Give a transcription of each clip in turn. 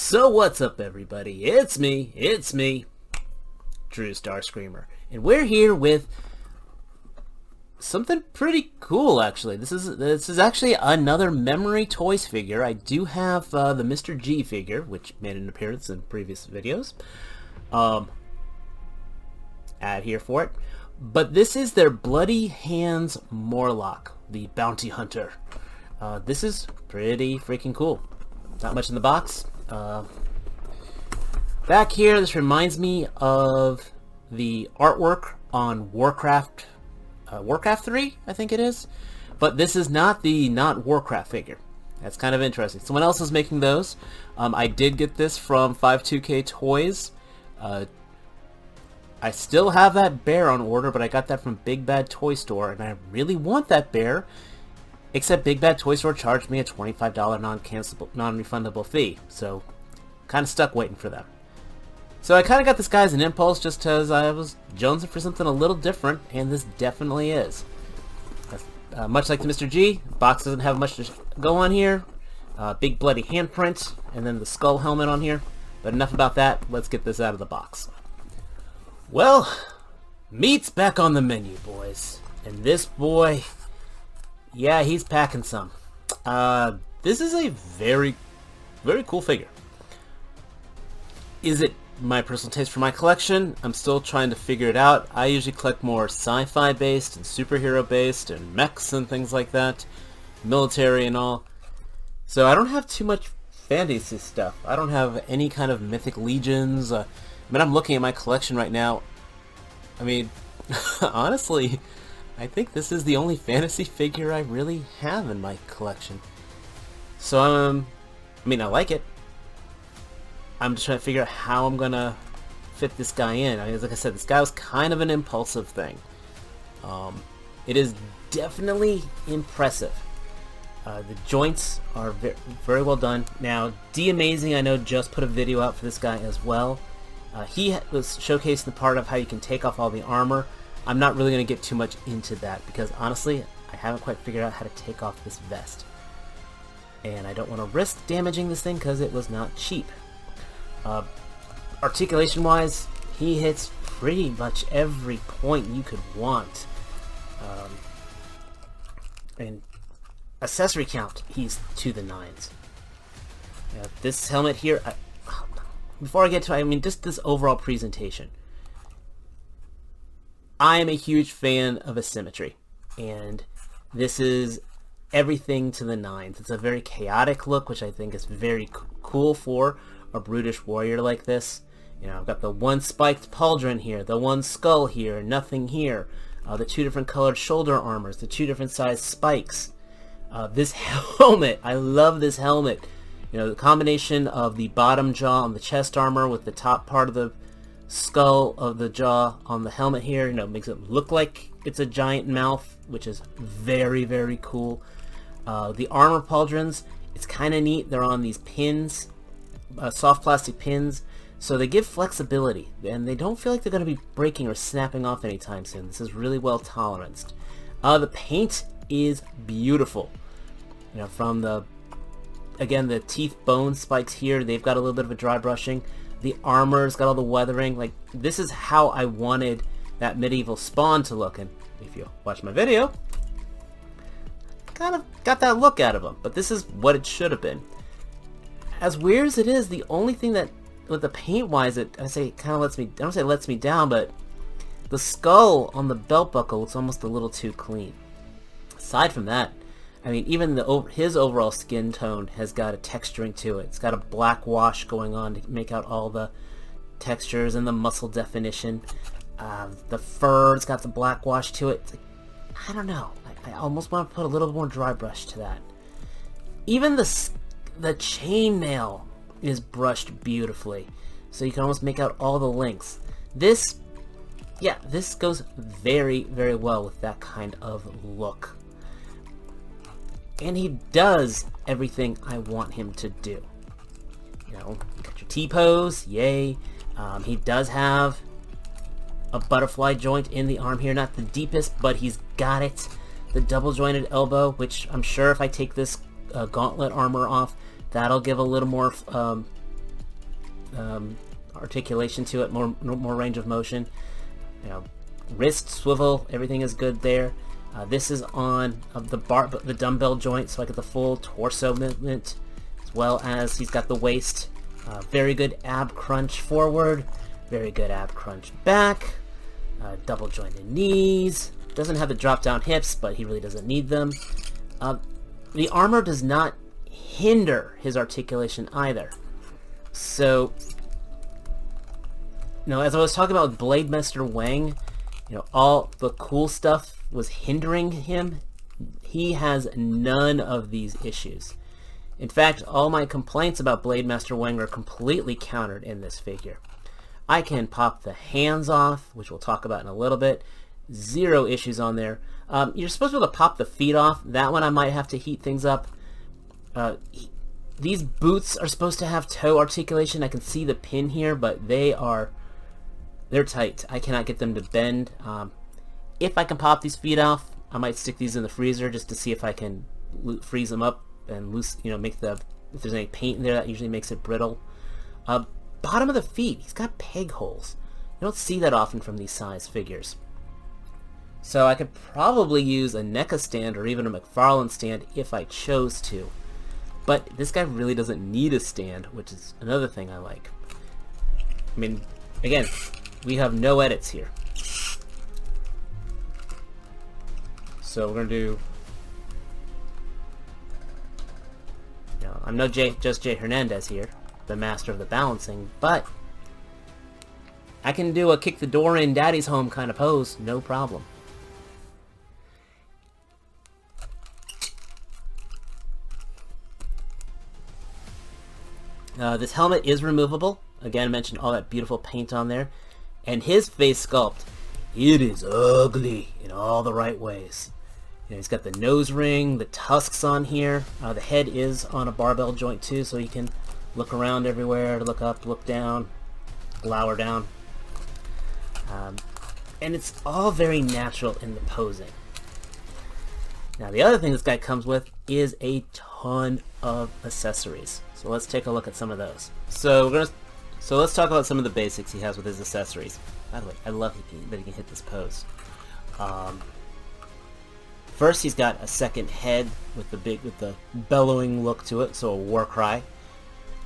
So what's up, everybody? It's me, Drew Starscreamer, and we're here with something pretty cool. Actually, this is actually another Memory Toys figure. I do have the Mr. G figure, which made an appearance in previous videos. Add here for it, but this is their Bloody Hands Morlock, the Bounty Hunter. This is pretty freaking cool. Not much in the box. Back here, this reminds me of the artwork on Warcraft 3, I think it is. But this is not the Warcraft figure. That's kind of interesting. Someone else is making those. I did get this from 52K Toys. I still have that bear on order, but I got that from Big Bad Toy Store, and I really want that bear. Except Big Bad Toy Store charged me a $25 non-refundable fee, so kind of stuck waiting for them. So I kind of got this guy as an impulse just because I was jonesing for something a little different, and this definitely is. Much like the Mr. G, the box doesn't have much to go on here. Big bloody handprint, and then the skull helmet on here. But enough about that, let's get this out of the box. Well, meat's back on the menu, boys. And this boy... yeah, he's packing some. This is a very, very cool figure. Is it my personal taste for my collection? I'm still trying to figure it out. I usually collect more sci-fi based and superhero based and mechs and things like that. Military and all. So I don't have too much fantasy stuff. I don't have any kind of mythic legions. I mean, I'm looking at my collection right now. I mean, honestly... I think this is the only fantasy figure I really have in my collection. So, I mean, I like it. I'm just trying to figure out how I'm gonna fit this guy in. I mean, like I said, this guy was kind of an impulsive thing. It is definitely impressive. The joints are very well done. Now, D-Amazing, I know, just put a video out for this guy as well. He was showcasing the part of how you can take off all the armor. I'm not really going to get too much into that because honestly, I haven't quite figured out how to take off this vest. And I don't want to risk damaging this thing because it was not cheap. Articulation wise, he hits pretty much every point you could want. And accessory count, he's to the nines. This helmet here, before I get to it, I mean just this overall presentation. I am a huge fan of asymmetry, and this is everything to the nines. It's a very chaotic look, which I think is very cool for a brutish warrior like this. You know, I've got the one spiked pauldron here, the one skull here, nothing here, the two different colored shoulder armors, the two different size spikes. This helmet, I love this helmet. You know, the combination of the bottom jaw on the chest armor with the top part of the skull of the jaw on the helmet here, you know, makes it look like it's a giant mouth, which is very, very cool. The armor pauldrons, it's kind of neat. They're on these pins, soft plastic pins, so they give flexibility, and they don't feel like they're going to be breaking or snapping off anytime soon. This is really well toleranced. The paint is beautiful. You know, from the, again, the teeth bone spikes here, they've got a little bit of a dry brushing. The armor's got all the weathering. Like, this is how I wanted that medieval Spawn to look. And if you watch my video, kind of got that look out of him. But this is what it should have been. As weird as it is, the only thing that, with the paint-wise, I say kind of lets me, I don't say lets me down, but the skull on the belt buckle looks almost a little too clean. Aside from that, I mean, even his overall skin tone has got a texturing to it. It's got a black wash going on to make out all the textures and the muscle definition. The fur, it's got the black wash to it. It's like, I don't know. I almost want to put a little more dry brush to that. Even the chainmail is brushed beautifully, so you can almost make out all the links. This goes very, very well with that kind of look. And he does everything I want him to do. You know, you got your T-pose, yay. He does have a butterfly joint in the arm here, not the deepest, but he's got it. The double jointed elbow, which I'm sure if I take this gauntlet armor off, that'll give a little more articulation to it, more range of motion. You know, wrist swivel, everything is good there. This is on the dumbbell joint, so I get the full torso movement, as well as he's got the waist. Very good ab crunch forward, very good ab crunch back, double jointed knees. Doesn't have the drop down hips, but he really doesn't need them. The armor does not hinder his articulation either. So, you know, as I was talking about with Blade Master Wang, you know, all the cool stuff was hindering him. He has none of these issues. In fact, all my complaints about Blade Master Wang are completely countered in this figure. I can pop the hands off, which we'll talk about in a little bit. Zero issues on there. You're supposed to be able to pop the feet off. That one I might have to heat things up. These boots are supposed to have toe articulation. I can see the pin here, but they're tight. I cannot get them to bend. If I can pop these feet off, I might stick these in the freezer just to see if I can freeze them up and make if there's any paint in there, that usually makes it brittle. Bottom of the feet, he's got peg holes. You don't see that often from these size figures. So I could probably use a NECA stand or even a McFarlane stand if I chose to. But this guy really doesn't need a stand, which is another thing I like. I mean, again, we have no edits here. So we're going to do... You know, I'm no just Jay Hernandez here, the master of the balancing, but I can do a kick the door in, daddy's home kind of pose, no problem. This helmet is removable. Again, I mentioned all that beautiful paint on there. And his face sculpt, it is ugly in all the right ways. You know, he's got the nose ring, the tusks on here. The head is on a barbell joint too, so you can look around everywhere, look up, look down, glower down. And it's all very natural in the posing. Now the other thing this guy comes with is a ton of accessories. So let's take a look at some of those. So let's talk about some of the basics he has with his accessories. By the way, I love that he can hit this pose. First, he's got a second head with the bellowing look to it, so a war cry.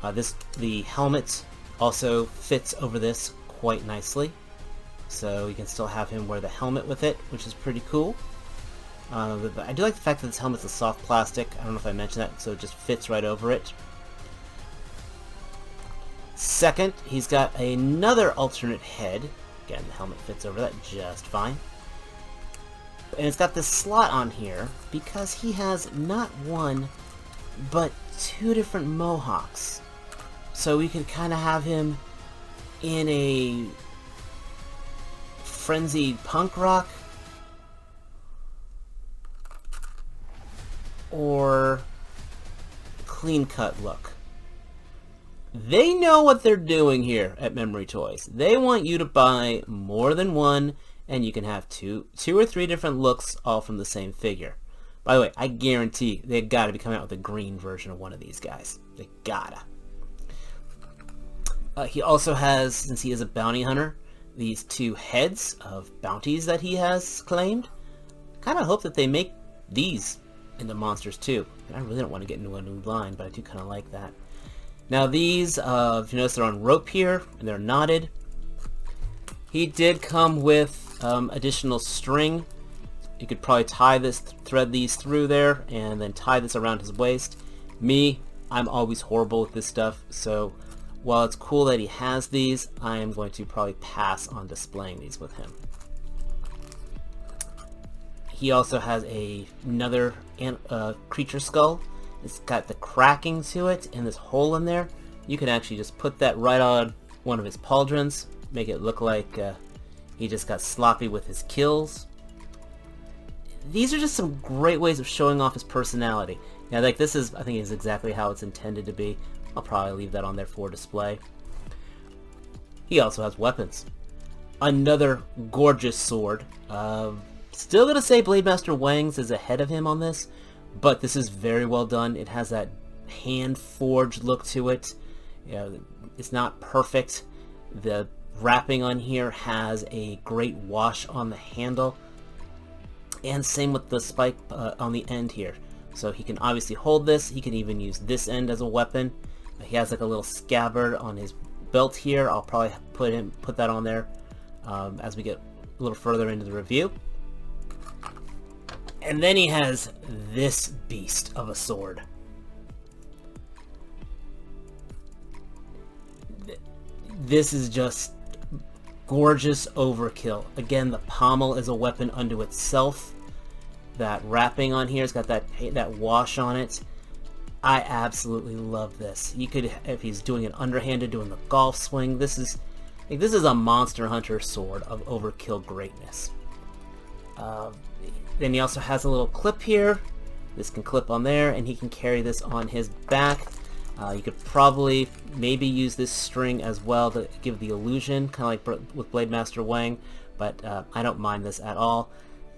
The helmet also fits over this quite nicely, so you can still have him wear the helmet with it, which is pretty cool. I do like the fact that this helmet's a soft plastic. I don't know if I mentioned that, so it just fits right over it. Second, he's got another alternate head. Again, the helmet fits over that just fine. And it's got this slot on here because he has not one, but two different mohawks. So we can kind of have him in a frenzied punk rock or clean cut look. They know what they're doing here at Memory Toys. They want you to buy more than one, and you can have two or three different looks all from the same figure. By the way, I guarantee they gotta be coming out with a green version of one of these guys. They gotta. He also has, since he is a bounty hunter, these two heads of bounties that he has claimed. Kind of hope that they make these into monsters too. I really don't want to get into a new line, but I do kind of like that. Now these, if you notice, they're on rope here, and they're knotted. He did come with additional string. You could probably thread these through there, and then tie this around his waist. Me, I'm always horrible with this stuff, so while it's cool that he has these, I am going to probably pass on displaying these with him. He also has another creature skull. It's got the cracking to it and this hole in there. You can actually just put that right on one of his pauldrons, make it look like he just got sloppy with his kills. These are just some great ways of showing off his personality. Now, like, this is, I think, is exactly how it's intended to be. I'll probably leave that on there for display. He also has weapons. Another gorgeous sword. Still gonna say Blade Master Wang's is ahead of him on this, but this is very well done. It has that hand-forged look to it. You know, it's not perfect. The wrapping on here has a great wash on the handle, and same with the spike on the end here. So he can obviously hold this. He can even use this end as a weapon. He has like a little scabbard on his belt here. I'll probably put that on there as we get a little further into the review. And then he has this beast of a sword. This is just gorgeous overkill. Again, the pommel is a weapon unto itself. That wrapping on here has got that wash on it. I absolutely love this. You could, if he's doing an underhanded, doing the golf swing, this is a Monster Hunter sword of overkill greatness. Then he also has a little clip here. This can clip on there, and he can carry this on his back. You could probably maybe use this string as well to give the illusion, kind of like with Blade Master Wang, but I don't mind this at all.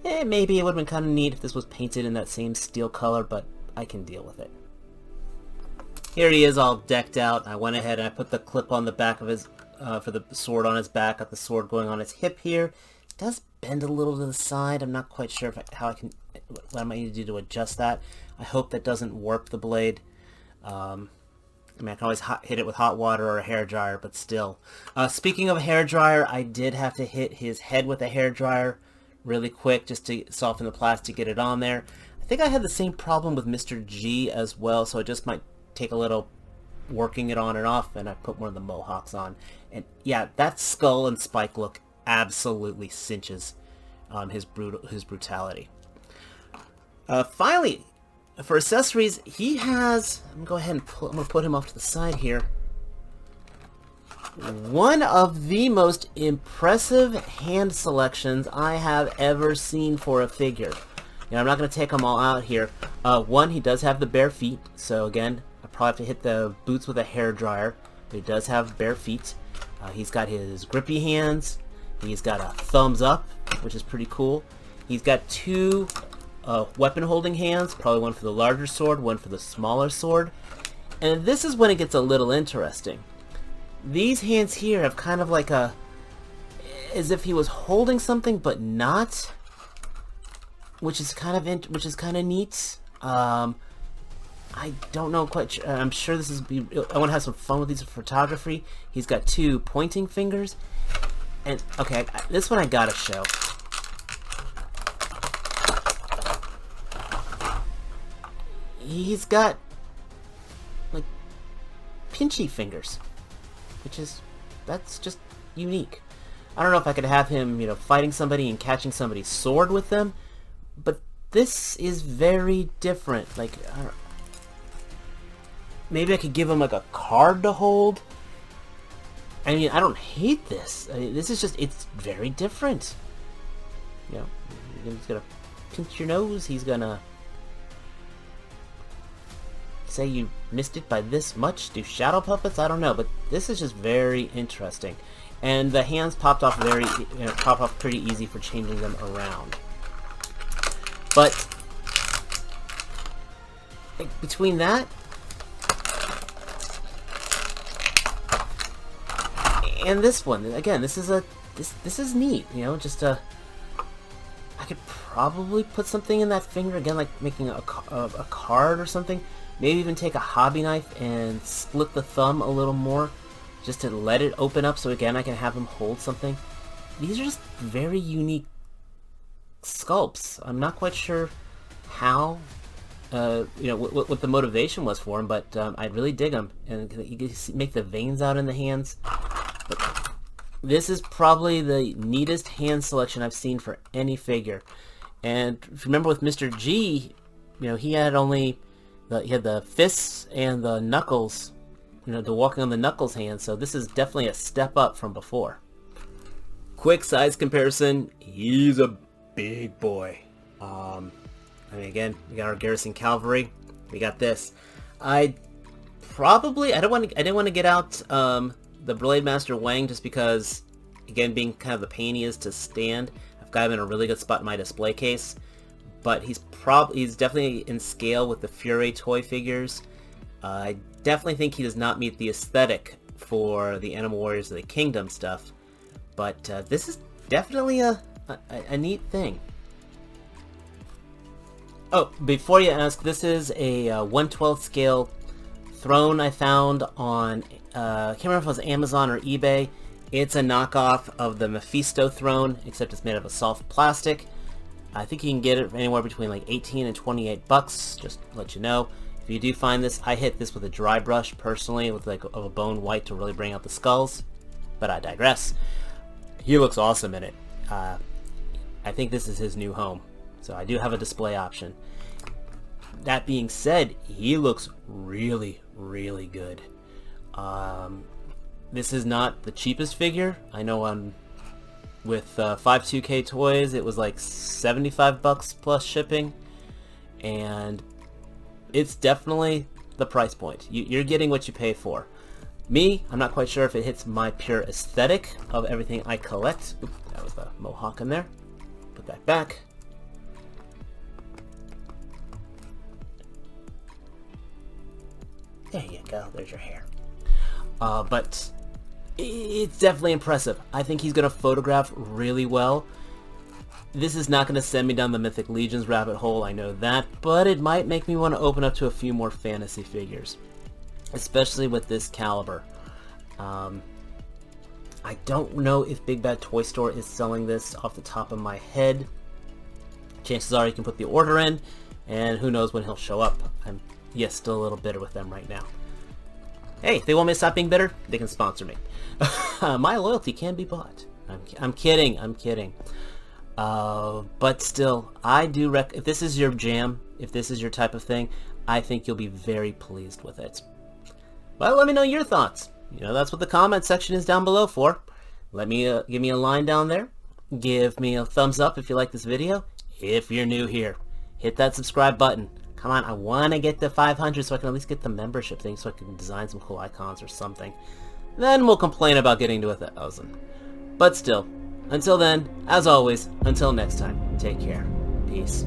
Maybe it would have been kind of neat if this was painted in that same steel color, but I can deal with it. Here he is all decked out. I went ahead and I put the clip on the back of his, for the sword on his back, got the sword going on his hip here. It does bend a little to the side. I'm not quite sure what I might need to do to adjust that. I hope that doesn't warp the blade. I mean, I can always hit it with hot water or a hairdryer, but still. Speaking of hairdryer, I did have to hit his head with a hairdryer really quick just to soften the plastic, get it on there. I think I had the same problem with Mr. G as well, so it just might take a little working it on and off, and I put one of the mohawks on. And yeah, that skull and spike look absolutely cinches his brutality. Finally, for accessories, he has, I'm going to put him off to the side here. One of the most impressive hand selections I have ever seen for a figure. Now, I'm not going to take them all out here. One, he does have the bare feet, so again, I probably have to hit the boots with a hairdryer, but he does have bare feet. He's got his grippy hands. He's got a thumbs up, which is pretty cool. He's got two weapon holding hands, probably one for the larger sword, one for the smaller sword. And this is when it gets a little interesting. These hands here have kind of like as if he was holding something but not, which is kind of neat. I don't know quite. I'm sure this is. I want to have some fun with these photography. He's got two pointing fingers, and okay, this one I gotta show. He's got like pinchy fingers, that's just unique. I don't know if I could have him, fighting somebody and catching somebody's sword with them, but this is very different. Like, maybe I could give him like a card to hold. I mean, I don't hate this. I mean, this is just, it's very different. He's gonna pinch your nose. He's gonna say you missed it by this much. Do shadow puppets? I don't know, but this is just very interesting. And the hands popped off pretty easy for changing them around. But between that and this one, again, this is neat. I could probably put something in that finger again, like making a card or something. Maybe even take a hobby knife and split the thumb a little more, just to let it open up, so again I can have him hold something. These are just very unique sculpts. I'm not quite sure how, what the motivation was for him, but I really dig them. And you can make the veins out in the hands. But this is probably the neatest hand selection I've seen for any figure. And remember with Mr. G, he had only he had the fists and the knuckles, the walking on the knuckles hand, so this is definitely a step up from before. Quick size comparison, he's a big boy. I mean, again, we got our Garrison Cavalry, we got this. I didn't want to get out the Blade Master Wang just because, again, being kind of the pain he is to stand, I've got him in a really good spot in my display case. But he's definitely in scale with the Fury toy figures. I definitely think he does not meet the aesthetic for the Animal Warriors of the Kingdom stuff, but this is definitely a neat thing. Oh, before you ask, this is a 1/12 scale throne I found on, I can't remember if it was Amazon or eBay. It's a knockoff of the Mephisto throne, except it's made of a soft plastic. I think you can get it anywhere between like 18 and 28 bucks, just to let you know. If you do find this, I hit this with a dry brush personally, with like a bone white to really bring out the skulls, but I digress. He looks awesome in it. I think this is his new home, so I do have a display option. That being said, he looks really, really good. This is not the cheapest figure. I know with 52K Toys it was like 75 bucks plus shipping, and it's definitely the price point. You're getting what you pay for. Me, I'm not quite sure if it hits my pure aesthetic of everything I collect. Oops, that was the mohawk in there. Put that back. There you go, there's your hair. But it's definitely impressive. I think he's going to photograph really well. This is not going to send me down the Mythic Legions rabbit hole, I know that, but it might make me want to open up to a few more fantasy figures, especially with this caliber. I don't know if Big Bad Toy Store is selling this off the top of my head. Chances are you can put the order in, and who knows when he'll show up. I'm, yes, still a little bitter with them right now. Hey, if they want me to stop being bitter, they can sponsor me. My loyalty can be bought. I'm kidding, I'm kidding. But still, I do if this is your jam, if this is your type of thing, I think you'll be very pleased with it. Well, let me know your thoughts. You know, that's what the comment section is down below for. Let me give me a line down there. Give me a thumbs up if you like this video. If you're new here, hit that subscribe button. Come on, I want to get to 500 so I can at least get the membership thing so I can design some cool icons or something. Then we'll complain about getting to 1,000. But still, until then, as always, until next time, take care. Peace.